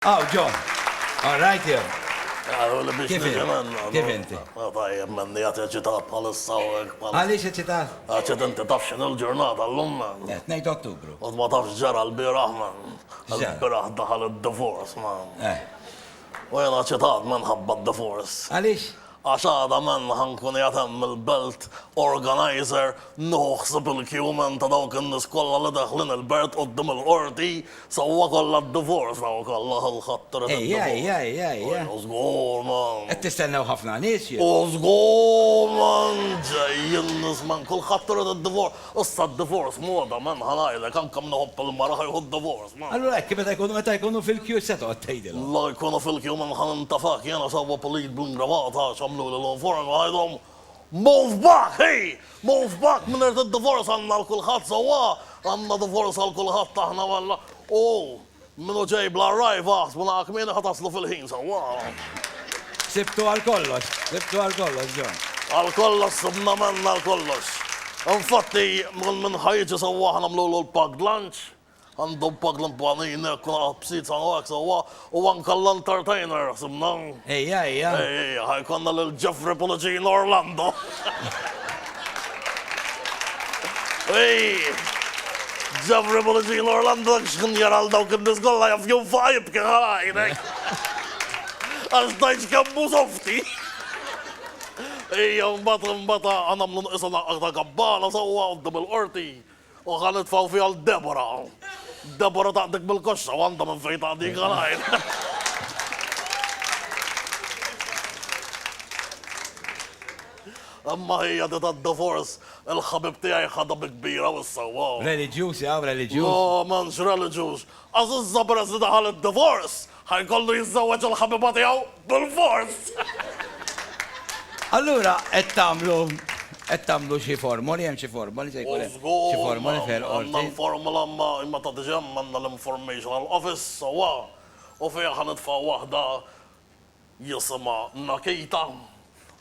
Oh, John. All right, Joe. Kif Kif inti? Tajjeb, menni għati ċitat bħalissa u għek Għalix ċitat? Għaċet inti taf xinu l-ġurnata l-lum man. 2 Ottubru. U ma tafx ġara l-biraħ man. Ġara. L-biraħ daħal il-divorce man. Eh. U jena ċitat man ħabba d-divorce. Għalix? Għaxada man ħankun jatem il-belt organizer noħsib il-kjumen ta' dawk in-nies kollha li daħlin il-belt qoddim il-qorti sewwa kollha d-divorce daw kollha ħattret Ejja. Użgur man. Qed tistennew ħafna nies jew? Użgur man ġejjin nies man kulħadd irid id-divorce. Issa d-divorce moda man ħanajlek anke mnoħobb il-mara ħajħu d-divorce man. Allura hekk meta jkunu fil-kju se toqgħod tgħidilhom. La jkunu fil-kju man ħanintafak jiena sewwa polit bl-ingravata xamlu l-inform għajdhom move back, hey! Move back minn irt id-divorce għanna l-kulħadd sawa għanna divorce għal-kulħadd taħna walla. Oh, minnu ġej bla rajva, minna għakmini ħataslu fil-ħin sawa. Sibtu għal-kollox, John. Għal-kollox, sibna menna għal-kollox. Infatti, minn ħajġi sawa ħanamlu l-packed lunch. Għandu pag l-impanin, kuna bsit san għak sawa, u għanka l-entertainer, simna. Ejja. Ħajkonna l-Jeffrey Policin Orlando. Jeffrey Policin Orlando, xkun jaral dawk il-nis kolla jafju fajb kien ħalajnek. Għax dajġ kambu softi. Mbata għanamlu nqisa naqqa kabbala sawa għoddim il-qorti. U għanet faw fi għal Debora. Debora taqdik bil-koxa, u għanda minn fejn taqdik għalajn. Imma hija di tad-divorce, il-ħabib tiegħi ħadha bi kbira u s-sawa. Religious, religious. No, manx religious. Għazizza peress li daħal id-divorce, ħajkollu jizzawweġ il-ħabiba tiegħu bil-fors. Allura, qed tagħmlu xi formoli, hemm xi formoli se jkun xi formoli fil-qorti. Għandna l-formula imma ta' diġà għandna l-informational office sawa. U fiha ħanitfa' waħda jisimha Nakita.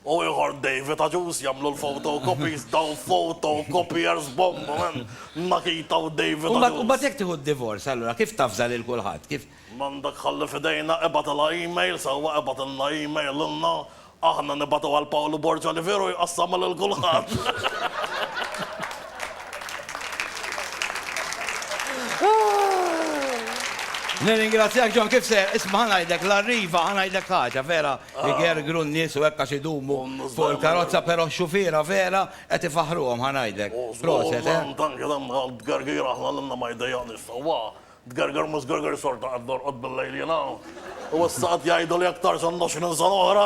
U ieħor David Aġus jagħmlu l-photocopies daw photocopiers bomba man. Nakita u David Aġus. U mbagħad jekk tieħu d-divorce, allura kif tafżal lil kulħadd? Kif? M'għandek ħalli f'idejna ebatila email sawa ebatilna email lilna. Aħna nibatu għal Paolo Borgia li veru jqassam l-kulħadd. Nirringrazzjak John, kif ser, isma' ħanajdek l-arriva, ħanajdek ħaġa vera li gergru n-nies u hekk għax idumu fuq il-karozza però x-xufiera vera qed ifaħruhom ħanajdek. Proset, Tanki dan d-gergira aħna l-inna ma jdejjani sawa. D-gerger mus gerger sorta għaddor qod bil-lejl jena. U s-saqat jgħidu li aktar xan 20 san oħra.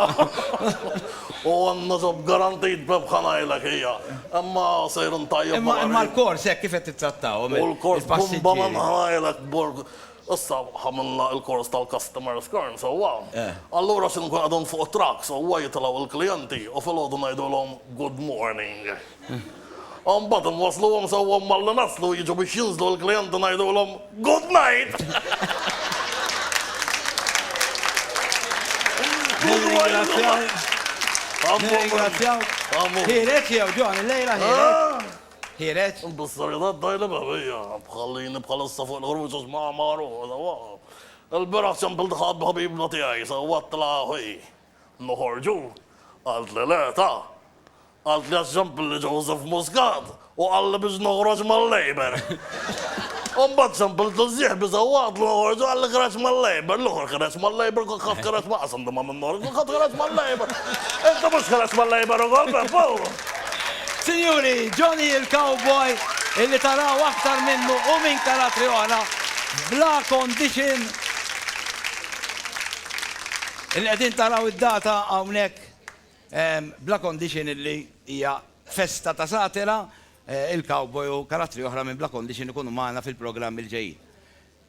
U għanna ġob garantijt bebħanajlek hija. Imma sejrun tajjeb. Imma l-kors hekk kif qed tittrattaw? U l-kors bumba man ħanajlek borg. Issa ħamilna il-kors tal-customer scorn, sawa. Allura xin kun għadun fuq trak, sawa jitlaw il-klienti u fil-għodu najdulhom good morning. Mbagħad nwaslu għom sawa mal-li naslu jiġu biex jinżlu l-klienti najdulhom good night. Nirringrazzjaw. Ħiret jew John, il-lejla ħiret. Ħiret. Bis-serietà dajla babija, bħallini bħalissa fuq il-ħruġ ma' maru, sawa. Il-biraħ ċempil daħad bħabibna tiegħi, sawa tlaħi. Noħorġu, għalt li leta. Għalt li għaxġampil li Joseph Muscat u għalli biex noħroġ mal-Labor. Umbat ċampil t-zieħ bizawad li noħroġ għalli kħraċ mal-Labor. L-uħor kħraċ mal-Labor, kħat kħraċ ma' għasam d-ma minn noħroġ, kħat kħraċ mal-Labor. Inta mux kħraċ mal-Labor u għalbe, Paolo. Signori, Johnny il-Cowboy, illi taraw aktar minnu u minn karatri oħra, bla condition. Illi għedin taraw id-data għawnek bla condition illi hija festa ta' satira, il-Cowboy u karatri oħra minn bla condition ikunu maħna fil-programm il-ġejjin.